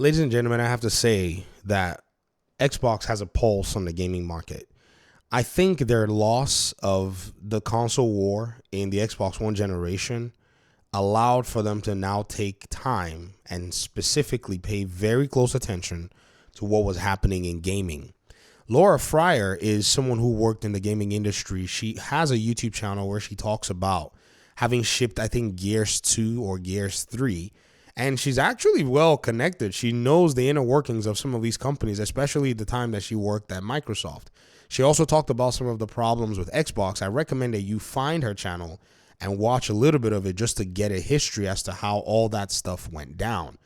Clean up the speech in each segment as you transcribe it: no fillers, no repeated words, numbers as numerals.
Ladies and gentlemen, I have to say that Xbox has a pulse on the gaming market. I think their loss of the console war in the Xbox One generation allowed for them to now take time and specifically pay very close attention to what was happening in gaming. Laura Fryer is someone who worked in the gaming industry. She has a YouTube channel where she talks about having shipped, I think, Gears 2 or Gears 3. And she's actually well connected. She knows the inner workings of some of these companies, especially the time that she worked at Microsoft. She also talked about some of the problems with Xbox. I recommend that you find her channel and watch a little bit of it just to get a history as to how all that stuff went down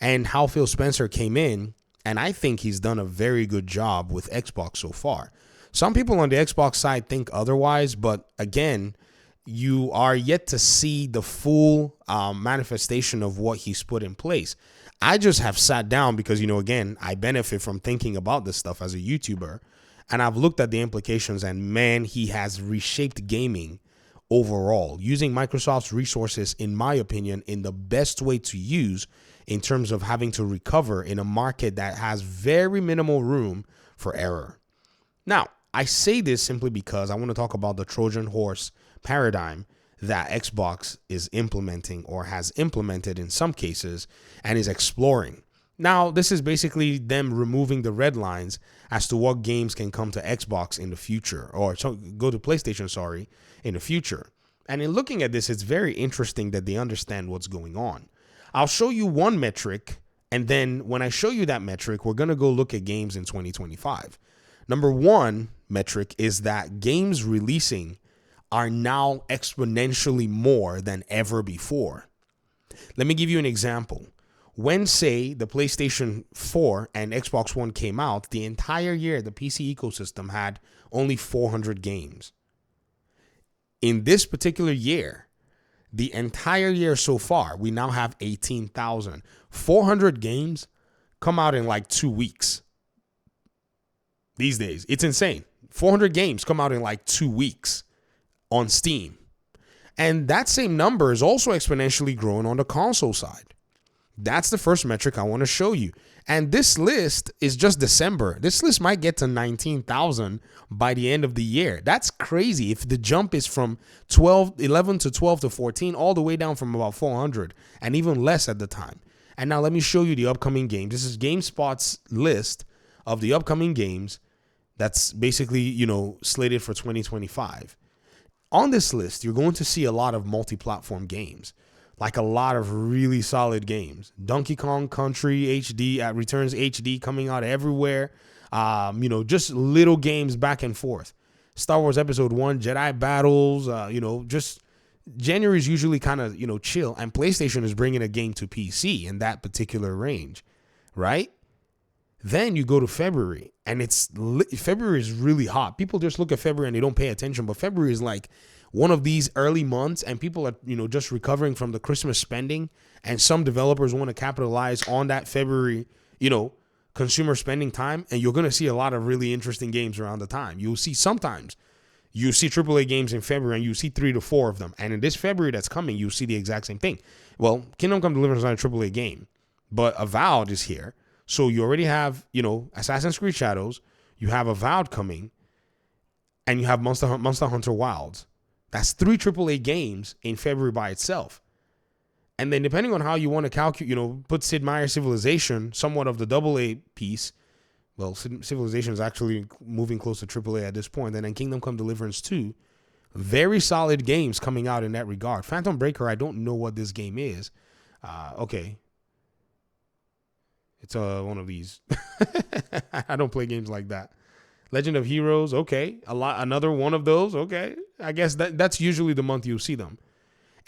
and how Phil Spencer came in. And I think he's done a very good job with Xbox so far. Some people on the Xbox side think otherwise, but again, you are yet to see the full manifestation of what he's put in place. I just have sat down because, again, I benefit from thinking about this stuff as a YouTuber, and I've looked at the implications, and man, he has reshaped gaming overall, using Microsoft's resources, in my opinion, in the best way to use in terms of having to recover in a market that has very minimal room for error. Now, I say this simply because I want to talk about the Trojan horse paradigm that Xbox is implementing or has implemented in some cases and is exploring. Now, this is basically them removing the red lines as to what games can come to Xbox in the future, or go to PlayStation, in the future. And in looking at this, it's very interesting that they understand what's going on. I'll show you one metric, and then when I show you that metric, we're going to go look at games in 2025. Number one metric is that games releasing are now exponentially more than ever before. Let me give you an example. When, say, the PlayStation 4 and Xbox One came out, the entire year, the PC ecosystem had only 400 games. In this particular year, the entire year so far, we now have 18,000. 400 games come out in like 2 weeks. These days, it's insane. 400 games come out in like 2 weeks on Steam. And that same number is also exponentially growing on the console side. That's the first metric I want to show you. And this list is just December. This list might get to 19,000 by the end of the year. That's crazy. If the jump is from 11 to 12 to 14, all the way down from about 400 and even less at the time. And now let me show you the upcoming games. This is GameSpot's list of the upcoming games that's basically, slated for 2025. On this list, you're going to see a lot of multi-platform games, like a lot of really solid games. Donkey Kong Country HD, Returns HD coming out everywhere. Just little games back and forth. Star Wars Episode 1, Jedi Battles, just January is usually kind of, chill. And PlayStation is bringing a game to PC in that particular range, right? Then you go to February, and February is really hot. People just look at February and they don't pay attention, but February is like one of these early months, and people are, just recovering from the Christmas spending, and some developers want to capitalize on that February, consumer spending time, and you're going to see a lot of really interesting games around the time. Sometimes you see AAA games in February, and you see 3 to 4 of them, and in this February that's coming, you see the exact same thing. Well, Kingdom Come Deliverance is not a AAA game, but Avowed is here. So you already have, Assassin's Creed Shadows, you have Avowed coming, and you have Monster Hunter Wilds. That's 3 AAA games in February by itself. And then depending on how you want to calculate, put Sid Meier's Civilization, somewhat of the AA piece. Well, Civilization is actually moving close to AAA at this point. And then Kingdom Come Deliverance 2. Very solid games coming out in that regard. Phantom Breaker, I don't know what this game is. Okay. It's one of these. I don't play games like that. Legend of Heroes, okay. Another one of those, okay. I guess that's usually the month you see them.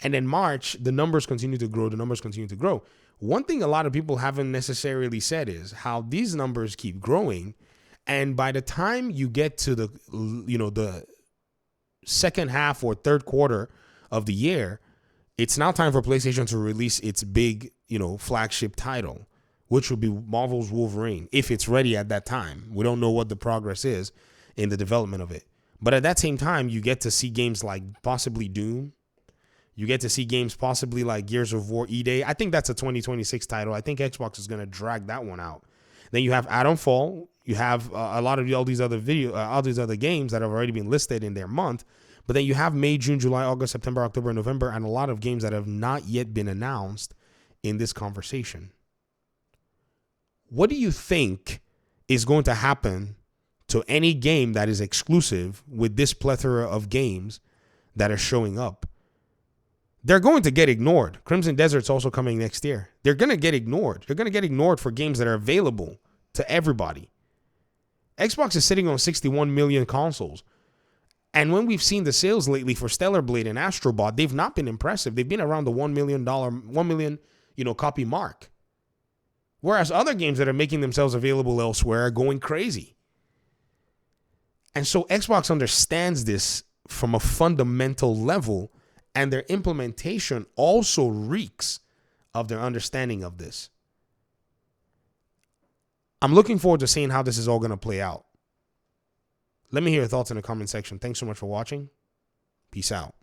And then March, the numbers continue to grow. One thing a lot of people haven't necessarily said is how these numbers keep growing. And by the time you get to the second half or third quarter of the year, it's now time for PlayStation to release its big, flagship title, which will be Marvel's Wolverine, if it's ready at that time. We don't know what the progress is in the development of it. But at that same time, you get to see games like possibly Doom. You get to see games possibly like Gears of War E-Day. I think that's a 2026 title. I think Xbox is going to drag that one out. Then you have Atom Fall. You have a lot of all these other games that have already been listed in their month. But then you have May, June, July, August, September, October, November, and a lot of games that have not yet been announced in this conversation. What do you think is going to happen to any game that is exclusive with this plethora of games that are showing up? They're going to get ignored. Crimson Desert's also coming next year. They're going to get ignored. They're going to get ignored for games that are available to everybody. Xbox is sitting on 61 million consoles. And when we've seen the sales lately for Stellar Blade and Astro Bot, they've not been impressive. They've been around the $1 million copy mark. Whereas other games that are making themselves available elsewhere are going crazy. And so Xbox understands this from a fundamental level, and their implementation also reeks of their understanding of this. I'm looking forward to seeing how this is all going to play out. Let me hear your thoughts in the comment section. Thanks so much for watching. Peace out.